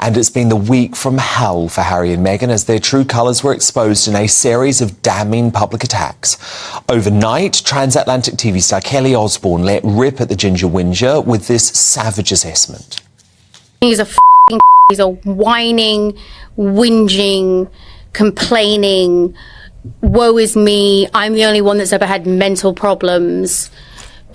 And it's been the week from hell for Harry and Meghan as their true colours were exposed in a series of damning public attacks. Overnight, transatlantic TV star Kelly Osbourne let rip at the Ginger Whinger with this savage assessment. He's a whining, whinging, complaining, woe is me, I'm the only one that's ever had mental problems.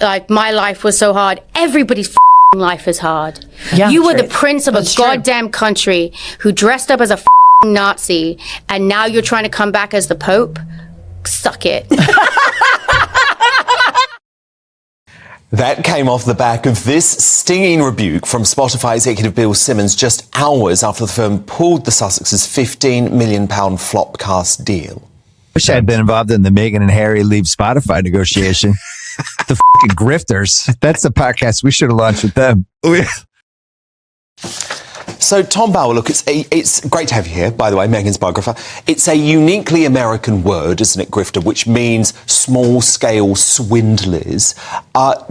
Like, my life was so hard. Everybody's life is hard. Yeah, you were the prince of a goddamn country who dressed up as a Nazi, and now you're trying to come back as the Pope? Suck it. That came off the back of this stinging rebuke from Spotify executive Bill Simmons just hours after the firm pulled the Sussexes' £15 million Flopcast deal. Wish I had been involved in the Meghan and Harry leave Spotify negotiation. The fucking grifters. That's the podcast we should have launched with them. So, Tom Bauer, look, it's great to have you here, by the way, Meghan's biographer. It's a uniquely American word, isn't it, grifter, which means small-scale swindlers.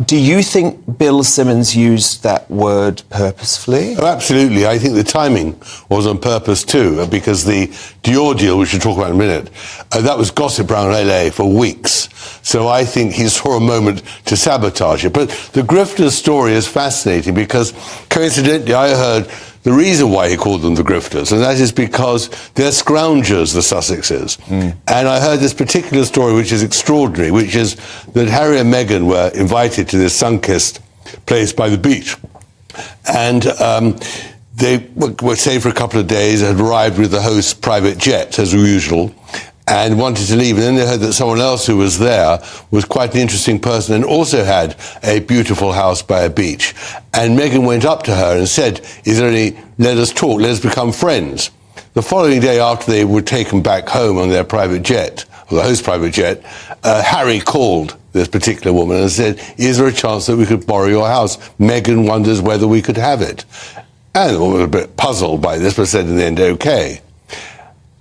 Do you think Bill Simmons used that word purposefully? Oh, absolutely. I think the timing was on purpose too, because the Dior deal, which we'll talk about in a minute, that was gossip around LA for weeks. So I think he saw a moment to sabotage it. But the grifter's story is fascinating because, coincidentally, I heard the reason why he called them the grifters, and that is because they're scroungers, the Sussexes. And I heard this particular story, which is extraordinary, which is that Harry and Meghan were invited to this sun-kissed place by the beach. And they were staying for a couple of days, had arrived with the host's private jet, as usual, and wanted to leave. And then they heard that someone else who was there was quite an interesting person and also had a beautiful house by a beach. And Meghan went up to her and said, "Is there any, let us talk, let us become friends." The following day, after they were taken back home on their private jet, or the host's private jet, Harry called this particular woman and said, "Is there a chance that we could borrow your house? Meghan wonders whether we could have it." And the woman was a bit puzzled by this, but said in the end, okay.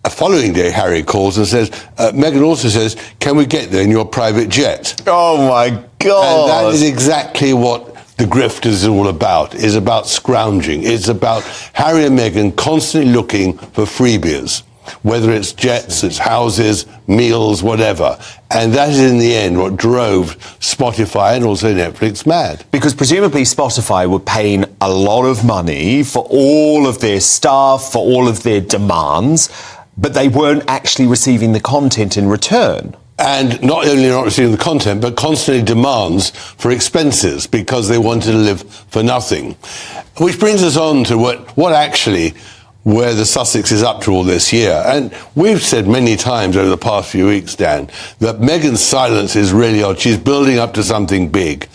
A following day, Harry calls and says, Meghan also says, "Can we get there in your private jet?" Oh, my God. And that is exactly what the grift is all about. It's about scrounging. It's about Harry and Meghan constantly looking for freebies, whether it's jets, it's houses, meals, whatever. And that is, in the end, what drove Spotify and also Netflix mad. Because presumably Spotify were paying a lot of money for all of their stuff, for all of their demands, but they weren't actually receiving the content in return. And not only not receiving the content, but constantly demands for expenses because they wanted to live for nothing. Which brings us on to what actually, where the Sussex is up to all this year. And we've said many times over the past few weeks, Dan, that Meghan's silence is really odd. She's building up to something big.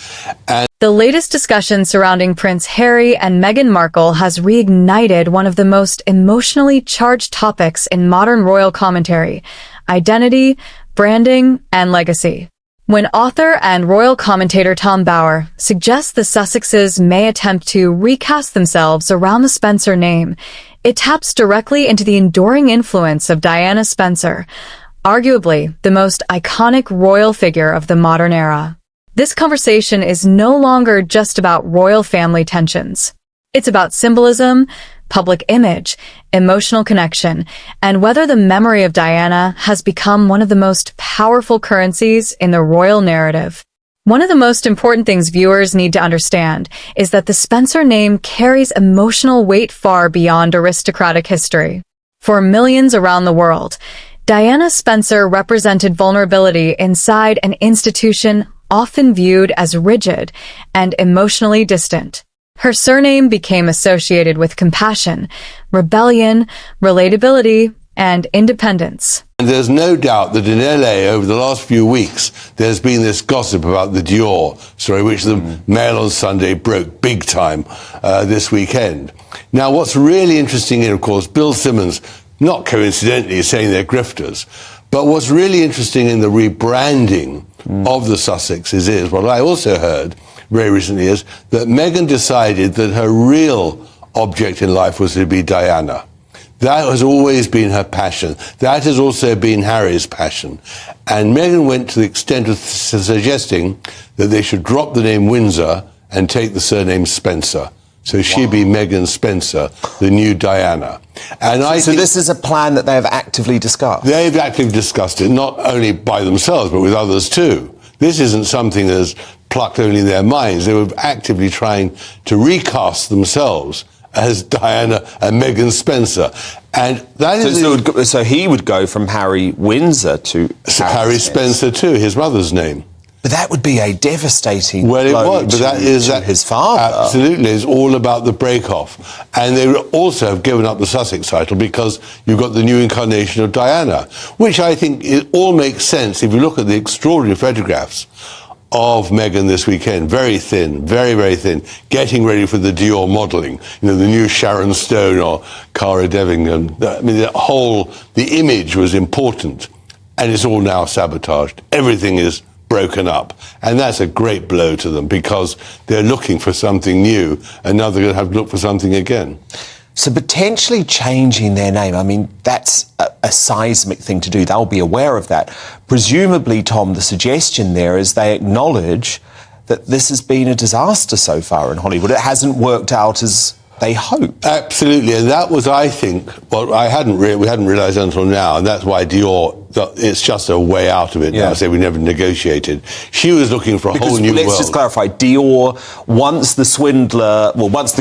And the latest discussion surrounding Prince Harry and Meghan Markle has reignited one of the most emotionally charged topics in modern royal commentary: identity, branding, and legacy. When author and royal commentator Tom Bauer suggests the Sussexes may attempt to recast themselves around the Spencer name, it taps directly into the enduring influence of Diana Spencer, arguably the most iconic royal figure of the modern era. This conversation is no longer just about royal family tensions. It's about symbolism, public image, emotional connection, and whether the memory of Diana has become one of the most powerful currencies in the royal narrative. One of the most important things viewers need to understand is that the Spencer name carries emotional weight far beyond aristocratic history. For millions around the world, Diana Spencer represented vulnerability inside an institution often viewed as rigid and emotionally distant. Her surname became associated with compassion, rebellion, relatability, and independence. And there's no doubt that in LA over the last few weeks, there's been this gossip about the Dior story, which the Mail on Sunday broke big time this weekend. Now, what's really interesting here, of course, Bill Simmons, not coincidentally, is saying they're grifters. But what's really interesting in the rebranding of the Sussexes is, what I also heard very recently, is that Meghan decided that her real object in life was to be Diana. That has always been her passion. That has also been Harry's passion. And Meghan went to the extent of suggesting that they should drop the name Windsor and take the surname Spencer. So she'd be Meghan Spencer, the new Diana. And So this is a plan that they have actively discussed? they've actively discussed it, not only by themselves, but with others too. This isn't something that's plucked only in their minds. They were actively trying to recast themselves as Diana and Meghan Spencer. And that is... So he would go from Harry Windsor to Harry Spencer too, his mother's name. But that would be a devastating Well, it blow was, but that is to his father. Absolutely, it's all about the break-off. And they also have given up the Sussex title because you've got the new incarnation of Diana, which I think it all makes sense if you look at the extraordinary photographs of Meghan this weekend. Very thin, very, very thin, getting ready for the Dior modelling. You know, the new Sharon Stone or Cara Devington. I mean, the image was important, and it's all now sabotaged. Everything is broken up, and that's a great blow to them because they're looking for something new, and now they're going to have to look for something again. So potentially changing their name, I mean, that's a seismic thing to do. They'll be aware of that. Presumably, Tom, the suggestion there is they acknowledge that this has been a disaster so far in Hollywood. It hasn't worked out as they hoped. Absolutely, and that was, I think, what we hadn't realised until now, and that's why Dior, it's just a way out of it. Yeah. I say we never negotiated. She was looking for a whole new world. Let's just clarify, Dior, once the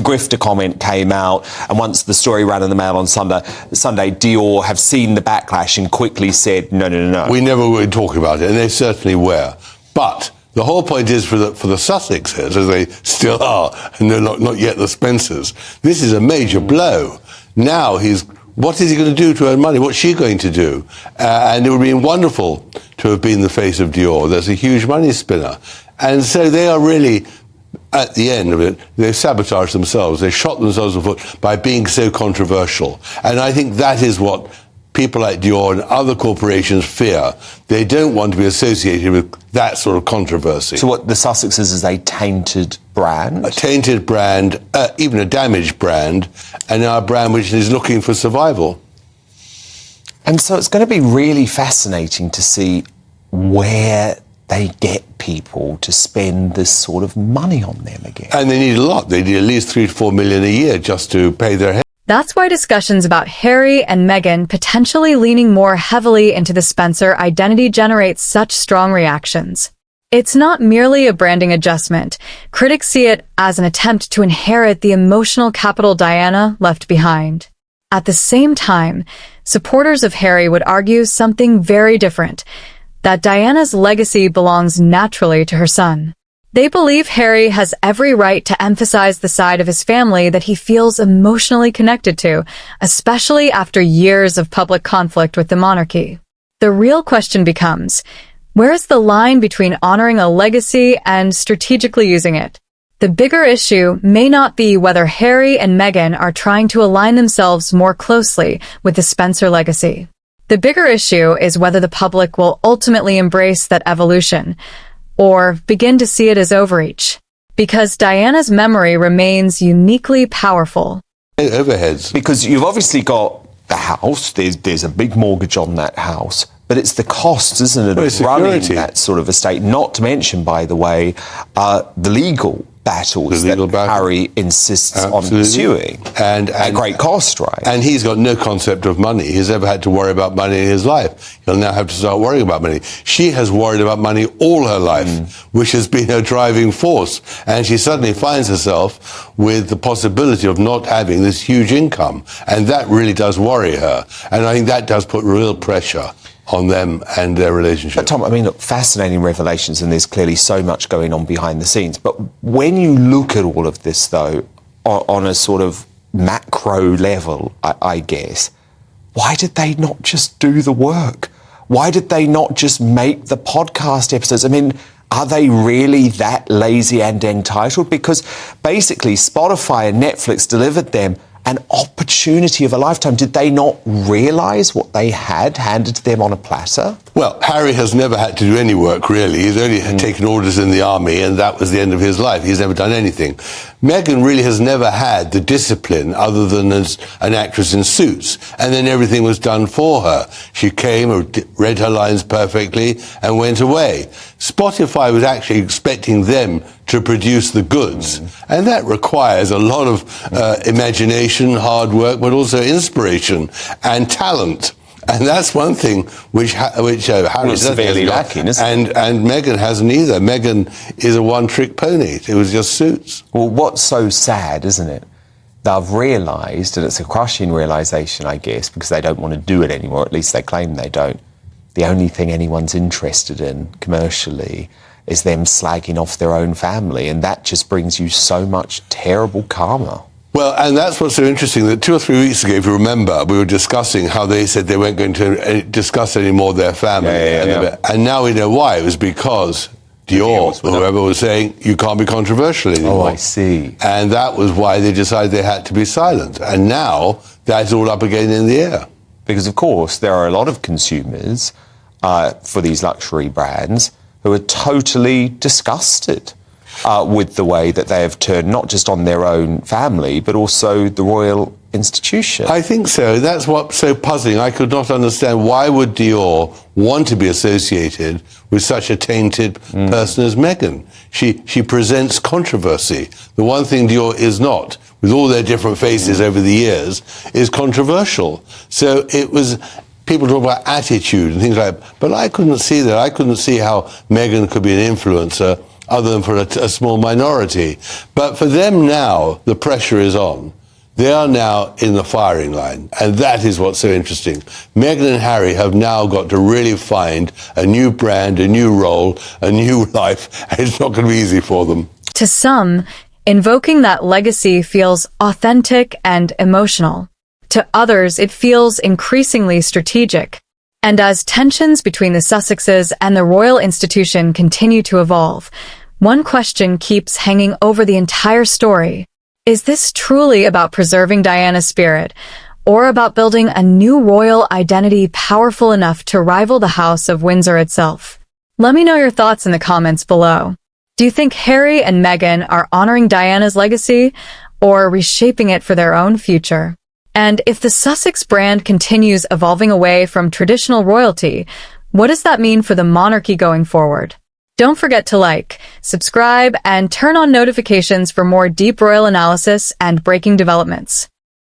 grifter comment came out, and once the story ran in the Mail on Sunday, Dior have seen the backlash and quickly said, no. We never were talking about it, and they certainly were. But the whole point is for the Sussexes, as they still are, and they're not yet the Spencers, this is a major blow. Now what is he going to do to earn money? What's she going to do? And it would have been wonderful to have been the face of Dior. That's a huge money spinner. And so they are really, at the end of it, they've sabotaged themselves. They shot themselves in the foot by being so controversial. And I think that is what people like Dior and other corporations fear. They don't want to be associated with that sort of controversy. So what the Sussexes is a tainted brand? A tainted brand, even a damaged brand, and now a brand which is looking for survival. And so it's going to be really fascinating to see where they get people to spend this sort of money on them again. And they need a lot. They need at least 3 to 4 million a year just to pay their head. That's why discussions about Harry and Meghan potentially leaning more heavily into the Spencer identity generates such strong reactions. It's not merely a branding adjustment. Critics see it as an attempt to inherit the emotional capital Diana left behind. At the same time, supporters of Harry would argue something very different, that Diana's legacy belongs naturally to her son. They believe Harry has every right to emphasize the side of his family that he feels emotionally connected to, especially after years of public conflict with the monarchy. The real question becomes, where is the line between honoring a legacy and strategically using it? The bigger issue may not be whether Harry and Meghan are trying to align themselves more closely with the Spencer legacy. The bigger issue is whether the public will ultimately embrace that evolution, or begin to see it as overreach, because Diana's memory remains uniquely powerful. Overheads. Because you've obviously got the house, there's a big mortgage on that house, but it's the costs, isn't it, of running that sort of estate, not to mention, by the way, the legal battles that Harry insists on pursuing. And at great cost, right? And he's got no concept of money. He's never had to worry about money in his life. He'll now have to start worrying about money. She has worried about money all her life, which has been her driving force. And she suddenly finds herself with the possibility of not having this huge income. And that really does worry her. And I think that does put real pressure on them and their relationship. But Tom, I mean, look, fascinating revelations, and there's clearly so much going on behind the scenes. But when you look at all of this, though, on a sort of macro level, I guess, why did they not just do the work? Why did they not just make the podcast episodes? I mean, are they really that lazy and entitled? Because basically Spotify and Netflix delivered them an opportunity of a lifetime. Did they not realise what they had handed to them on a platter? Well, Harry has never had to do any work, really. He's only taken orders in the army, and that was the end of his life. He's never done anything. Meghan really has never had the discipline other than as an actress in Suits, and then everything was done for her. She came, read her lines perfectly, and went away. Spotify was actually expecting them to produce the goods, and that requires a lot of imagination, hard work, but also inspiration and talent. And that's one thing which Harry severely lacking, isn't it? And Meghan hasn't either. Meghan is a one-trick pony. It was just Suits. Well, what's so sad, isn't it? That I've realised, and it's a crushing realisation, I guess, because they don't want to do it anymore, at least they claim they don't. The only thing anyone's interested in commercially is them slagging off their own family, and that just brings you so much terrible karma. Well, and that's what's so interesting, that 2 or 3 weeks ago, if you remember, we were discussing how they said they weren't going to discuss any more their family. And now we know why. It was because Dior, or whoever, was saying, you can't be controversial anymore. Oh, I see. And that was why they decided they had to be silent. And now that's all up again in the air. Because, of course, there are a lot of consumers for these luxury brands who are totally disgusted with the way that they have turned not just on their own family, but also the royal institution. I think so. That's what's so puzzling. I could not understand, why would Dior want to be associated with such a tainted person as Meghan? She presents controversy. The one thing Dior is not, with all their different faces over the years, is controversial. So it was... People talk about attitude and things like that, but I couldn't see that. I couldn't see how Meghan could be an influencer other than for a small minority. But for them now, the pressure is on. They are now in the firing line, and that is what's so interesting. Meghan and Harry have now got to really find a new brand, a new role, a new life, and it's not going to be easy for them. To some, invoking that legacy feels authentic and emotional. To others, it feels increasingly strategic. And as tensions between the Sussexes and the royal institution continue to evolve, one question keeps hanging over the entire story. Is this truly about preserving Diana's spirit, or about building a new royal identity powerful enough to rival the House of Windsor itself? Let me know your thoughts in the comments below. Do you think Harry and Meghan are honoring Diana's legacy, or reshaping it for their own future? And if the Sussex brand continues evolving away from traditional royalty, what does that mean for the monarchy going forward? Don't forget to like, subscribe, and turn on notifications for more deep royal analysis and breaking developments.